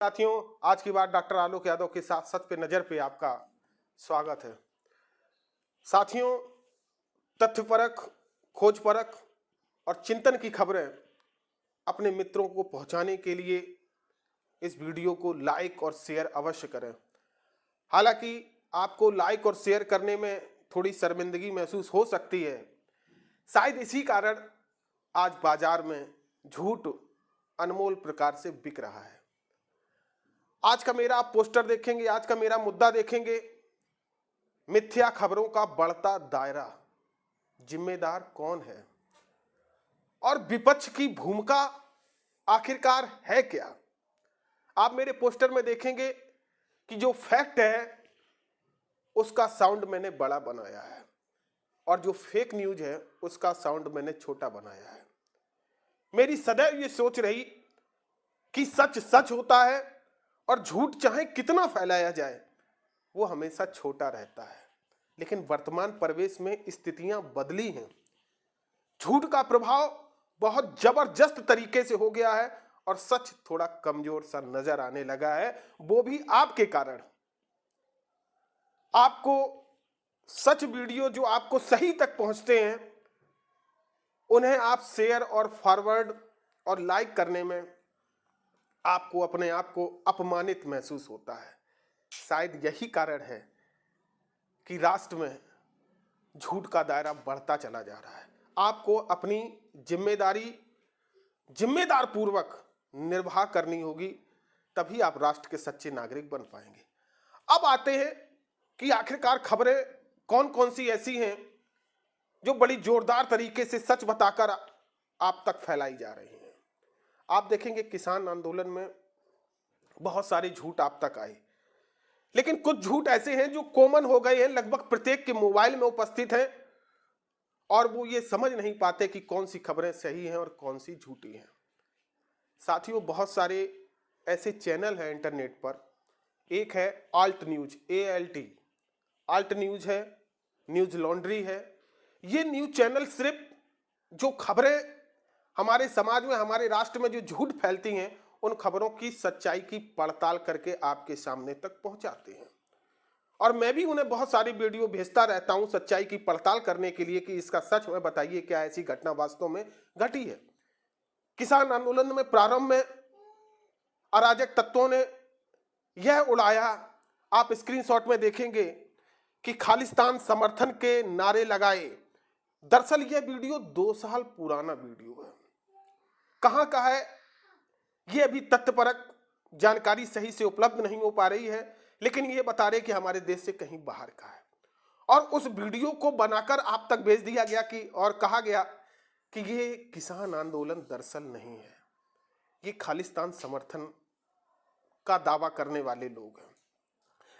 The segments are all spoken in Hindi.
साथियों, आज की बात डॉक्टर आलोक यादव के साथ सच पे नजर पे आपका स्वागत है। साथियों, तथ्यपरक, खोजपरक और चिंतन की खबरें अपने मित्रों को पहुंचाने के लिए इस वीडियो को लाइक और शेयर अवश्य करें। हालांकि आपको लाइक और शेयर करने में थोड़ी शर्मिंदगी महसूस हो सकती है। शायद इसी कारण आज बाजार में झूठ अनमोल प्रकार से बिक रहा है। आज का मेरा आप पोस्टर देखेंगे, आज का मेरा मुद्दा देखेंगे, मिथ्या खबरों का बढ़ता दायरा, जिम्मेदार कौन है और विपक्ष की भूमिका आखिरकार है क्या। आप मेरे पोस्टर में देखेंगे कि जो फैक्ट है उसका साउंड मैंने बड़ा बनाया है और जो फेक न्यूज है उसका साउंड मैंने छोटा बनाया है। मेरी सदैव ये सोच रही कि सच सच होता है और झूठ चाहे कितना फैलाया जाए वो हमेशा छोटा रहता है। लेकिन वर्तमान परिवेश में स्थितियां बदली हैं। झूठ का प्रभाव बहुत जबरदस्त तरीके से हो गया है और सच थोड़ा कमजोर सा नजर आने लगा है, वो भी आपके कारण। आपको सच वीडियो जो आपको सही तक पहुंचते हैं उन्हें आप शेयर और फॉरवर्ड और लाइक करने में आपको अपने आप को अपमानित महसूस होता है। शायद यही कारण है कि राष्ट्र में झूठ का दायरा बढ़ता चला जा रहा है। आपको अपनी जिम्मेदारी जिम्मेदार पूर्वक निर्वाह करनी होगी, तभी आप राष्ट्र के सच्चे नागरिक बन पाएंगे। अब आते हैं कि आखिरकार खबरें कौन कौन सी ऐसी हैं जो बड़ी जोरदार तरीके से सच बताकर आप तक फैलाई जा रही हैं। आप देखेंगे किसान आंदोलन में बहुत सारे झूठ आप तक आए, लेकिन कुछ झूठ ऐसे हैं जो कॉमन हो गए हैं, लगभग प्रत्येक के मोबाइल में उपस्थित हैं और वो ये समझ नहीं पाते कि कौन सी खबरें सही हैं और कौन सी झूठी हैं। साथियों, बहुत सारे ऐसे चैनल हैं इंटरनेट पर। एक है alt news, ALT, alt news है, न्यूज लॉन्ड्री है। ये न्यूज चैनल सिर्फ जो खबरें हमारे समाज में, हमारे राष्ट्र में जो झूठ फैलती हैं उन खबरों की सच्चाई की पड़ताल करके आपके सामने तक पहुंचाते हैं। और मैं भी उन्हें बहुत सारी वीडियो भेजता रहता हूं सच्चाई की पड़ताल करने के लिए कि इसका सच में बताइए, क्या ऐसी घटना वास्तव में घटी है। किसान आंदोलन में प्रारंभ में अराजक तत्वों ने यह उड़ाया, आप स्क्रीनशॉट में देखेंगे कि खालिस्तान समर्थन के नारे लगाए। दरअसल यह वीडियो 2 साल पुराना वीडियो है। कहां का है ये अभी तथ्यपरक जानकारी सही से उपलब्ध नहीं हो पा रही है, लेकिन ये बता रहे कि हमारे देश से कहीं बाहर का है। और उस वीडियो को बनाकर आप तक भेज दिया गया कि और कहा गया कि ये किसान आंदोलन दरअसल नहीं है, ये खालिस्तान समर्थन का दावा करने वाले लोग हैं।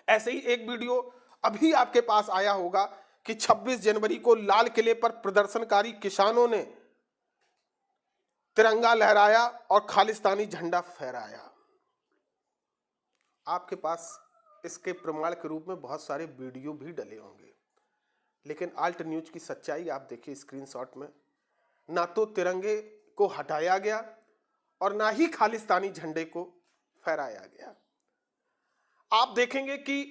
ऐसे ही एक वीडियो अभी आपके पास आया होगा कि 26 जनवरी को लाल किले पर प्रदर्शनकारी किसानों ने तिरंगा लहराया और खालिस्तानी झंडा फहराया। आपके पास इसके प्रमाण के रूप में बहुत सारे वीडियो भी डले होंगे, लेकिन आल्ट न्यूज की सच्चाई आप देखिए स्क्रीनशॉट में। ना तो तिरंगे को हटाया गया और ना ही खालिस्तानी झंडे को फहराया गया। आप देखेंगे कि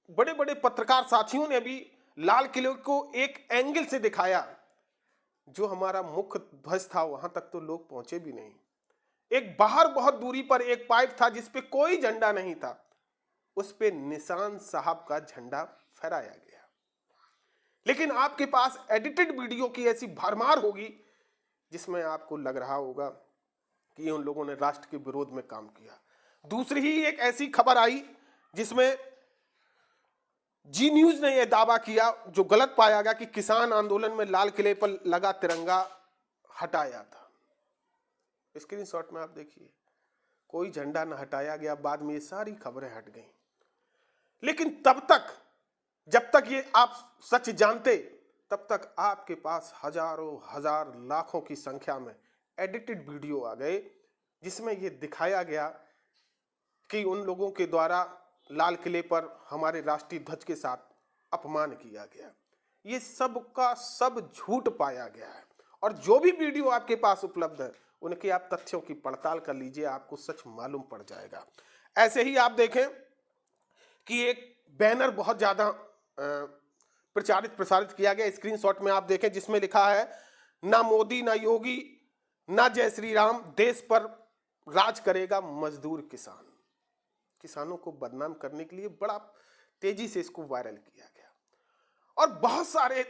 बड़े बड़े पत्रकार साथियों ने भी लाल किले को एक एंगल से दिखाया। जो हमारा मुख्य ध्वज था वहां तक तो लोग पहुंचे भी नहीं। एक बाहर बहुत दूरी पर एक पाइप था जिस पे कोई झंडा नहीं था, उस पे निशान साहब का झंडा फहराया गया। लेकिन आपके पास एडिटेड वीडियो की ऐसी भरमार होगी जिसमें आपको लग रहा होगा कि उन लोगों ने राष्ट्र के विरोध में काम किया। दूसरी ही एक ऐसी खबर आई जिसमें जी न्यूज ने यह दावा किया, जो गलत पाया गया, कि किसान आंदोलन में लाल किले पर लगा तिरंगा हटाया था। स्क्रीनशॉट में आप देखिए, कोई झंडा न हटाया गया। बाद में ये सारी खबरें हट गई। लेकिन तब तक, जब तक ये आप सच जानते, तब तक आपके पास हजारों हजार लाखों की संख्या में एडिटेड वीडियो आ गए जिसमें यह दिखाया गया कि उन लोगों के द्वारा लाल किले पर हमारे राष्ट्रीय ध्वज के साथ अपमान किया गया। ये सब का सब झूठ पाया गया है। और जो भी वीडियो आपके पास उपलब्ध है उनके आप तथ्यों की पड़ताल कर लीजिए, आपको सच मालूम पड़ जाएगा। ऐसे ही आप देखें कि एक बैनर बहुत ज्यादा प्रचारित प्रसारित किया गया, स्क्रीनशॉट में आप देखें, जिसमें लिखा है ना मोदी ना योगी ना जय श्री राम, देश पर राज करेगा मजदूर किसान। किसानों को बदनाम करने के लिए बड़ा तेजी से इसको वायरल किया गया और बहुत सारे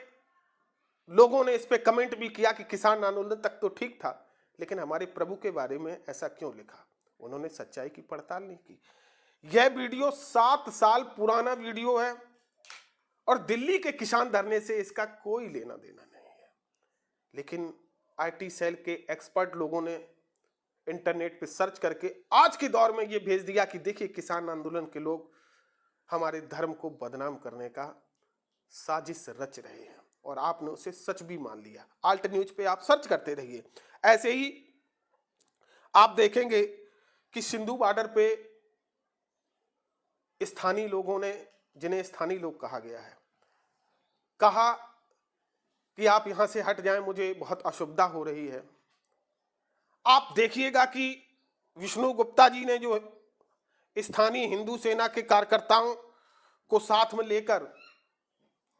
लोगों ने इस पे कमेंट भी किया कि किसान आंदोलन तक तो ठीक था, लेकिन हमारे प्रभु के बारे में ऐसा क्यों लिखा। उन्होंने सच्चाई की पड़ताल नहीं की। यह वीडियो 7 साल पुराना वीडियो है और दिल्ली के किसान धरने से इसका कोई लेना देना नहीं है, लेकिन आईटी सेल के एक्सपर्ट लोगों ने इंटरनेट पे सर्च करके आज के दौर में ये भेज दिया कि देखिए किसान आंदोलन के लोग हमारे धर्म को बदनाम करने का साजिश रच रहे हैं, और आपने उसे सच भी मान लिया। आल्ट न्यूज पे आप सर्च करते रहिए। ऐसे ही आप देखेंगे कि सिंधु बॉर्डर पे स्थानीय लोगों ने, जिन्हें स्थानीय लोग कहा गया है, कहा कि आप यहां से हट जाएं, मुझे बहुत असुविधा हो रही है। आप देखिएगा कि विष्णु गुप्ता जी ने जो स्थानीय हिंदू सेना के कार्यकर्ताओं को साथ में लेकर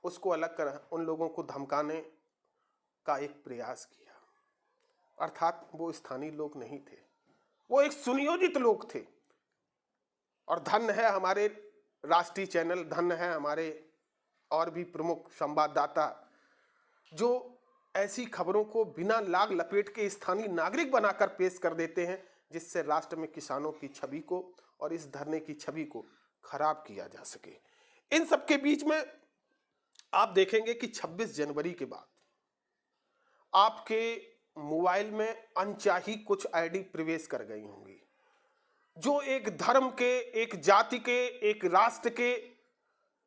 उसको अलग कर उन लोगों को धमकाने का एक प्रयास किया, अर्थात वो स्थानीय लोग नहीं थे, वो एक सुनियोजित लोग थे। और धन्य है हमारे राष्ट्रीय चैनल, धन्य है हमारे और भी प्रमुख संवाददाता जो ऐसी खबरों को बिना लाग लपेट के स्थानीय नागरिक बनाकर पेश कर देते हैं, जिससे राष्ट्र में किसानों की छवि को और इस धरने की छवि को खराब किया जा सके। इन सब के बीच में आप देखेंगे कि 26 जनवरी के बाद आपके मोबाइल में अनचाही कुछ आईडी प्रवेश कर गई होंगी, जो एक धर्म के, एक जाति के, एक राष्ट्र के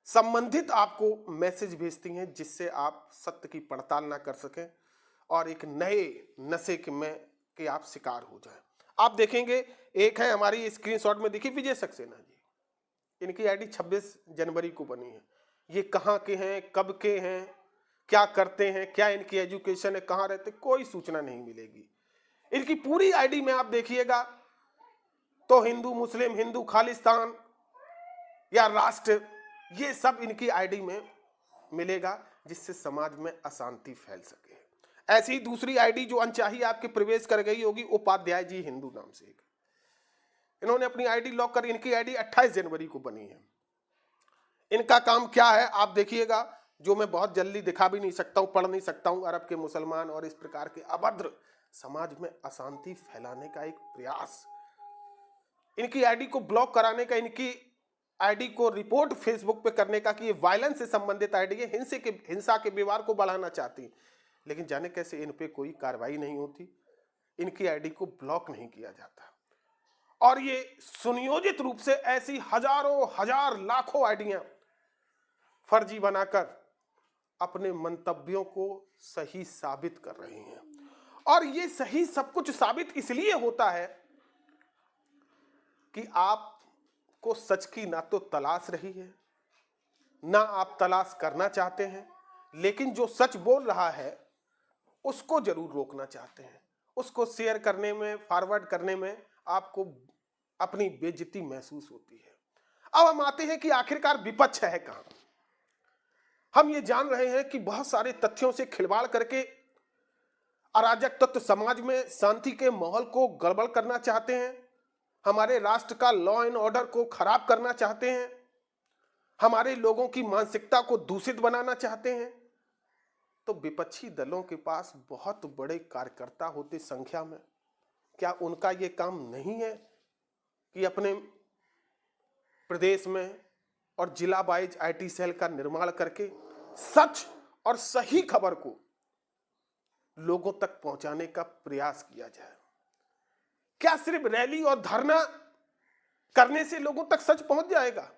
संबंधित आपको मैसेज भेजती हैं, जिससे आप सत्य की पड़ताल ना कर सकें और एक नए नशे के आप शिकार हो जाएं। आप देखेंगे, एक है हमारी स्क्रीनशॉट में देखिए विजय सक्सेना जी, इनकी आईडी 26 जनवरी को बनी है। ये कहाँ के हैं, कब के हैं, क्या करते हैं, क्या इनकी एजुकेशन है, कहाँ रहते, कोई सूचना नहीं मिलेगी। इनकी पूरी आईडी में आप देखिएगा तो हिंदू मुस्लिम, हिंदू खालिस्तान या राष्ट्र, ये सब इनकी आईडी में मिलेगा, जिससे समाज में अशांति फैल सके। ऐसी ही दूसरी आईडी जो अनचाही आपके प्रवेश कर गई होगी, उपाध्याय जी हिंदू नाम से, इन्होंने अपनी आईडी लॉक कर, इनकी आईडी 28 जनवरी को बनी है। इनका काम क्या है आप देखिएगा, जो मैं बहुत जल्दी दिखा भी नहीं सकता हूं, पढ़ नहीं सकता हूं। अरब के मुसलमान और इस प्रकार के अभद्र समाज में अशांति फैलाने का एक प्रयास, इनकी आईडी को ब्लॉक कराने का, इनकी आईडी को रिपोर्ट फेसबुक पे करने का कि ये वायलेंस से संबंधित आईडी है, हिंसा के व्यवहार को बढ़ाना चाहती, लेकिन जाने कैसे इन पे कोई कार्रवाई नहीं होती, इनकी आईडी को ब्लॉक नहीं किया जाता। और ये सुनियोजित रूप से ऐसी हजारों हजार लाखों आईडियां फर्जी बनाकर अपने मंतव्यों को सही साबित कर रही हैं। और ये सही सब कुछ साबित इसलिए होता है कि आपको सच की ना तो तलाश रही है, ना आप तलाश करना चाहते हैं, लेकिन जो सच बोल रहा है उसको जरूर रोकना चाहते हैं। उसको शेयर करने में, फॉरवर्ड करने में आपको अपनी बेइज्जती महसूस होती है। अब हम आते हैं कि आखिरकार विपक्ष है कहां। हम ये जान रहे हैं कि बहुत सारे तथ्यों से खिलवाड़ करके अराजक तत्व समाज में शांति के माहौल को गड़बड़ करना चाहते हैं, हमारे राष्ट्र का लॉ एंड ऑर्डर को खराब करना चाहते हैं, हमारे लोगों की मानसिकता को दूषित बनाना चाहते हैं। तो विपक्षी दलों के पास बहुत बड़े कार्यकर्ता होते संख्या में, क्या उनका ये काम नहीं है कि अपने प्रदेश में और जिला वाइज आईटी सेल का निर्माण करके सच और सही खबर को लोगों तक पहुंचाने का प्रयास किया जाए? क्या सिर्फ रैली और धरना करने से लोगों तक सच पहुंच जाएगा?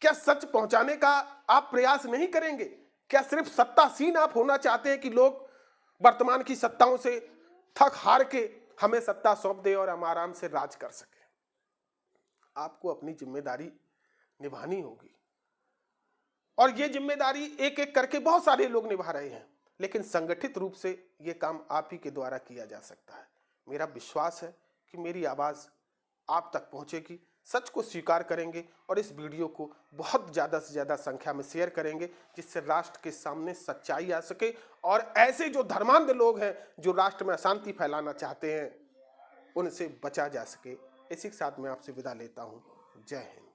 क्या सच पहुंचाने का आप प्रयास नहीं करेंगे? क्या सिर्फ सत्तासीन आप होना चाहते हैं कि लोग वर्तमान की सत्ताओं से थक हार के हमें सत्ता सौंप दे और हम आराम से राज कर सके? आपको अपनी जिम्मेदारी निभानी होगी, और ये जिम्मेदारी एक एक करके बहुत सारे लोग निभा रहे हैं, लेकिन संगठित रूप से ये काम आप ही के द्वारा किया जा सकता है। मेरा विश्वास है कि मेरी आवाज आप तक पहुंचेगी। सच को स्वीकार करेंगे और इस वीडियो को बहुत ज़्यादा से ज़्यादा संख्या में शेयर करेंगे, जिससे राष्ट्र के सामने सच्चाई आ सके और ऐसे जो धर्मांध लोग हैं जो राष्ट्र में अशांति फैलाना चाहते हैं उनसे बचा जा सके। इसी के साथ मैं आपसे विदा लेता हूं। जय हिंद।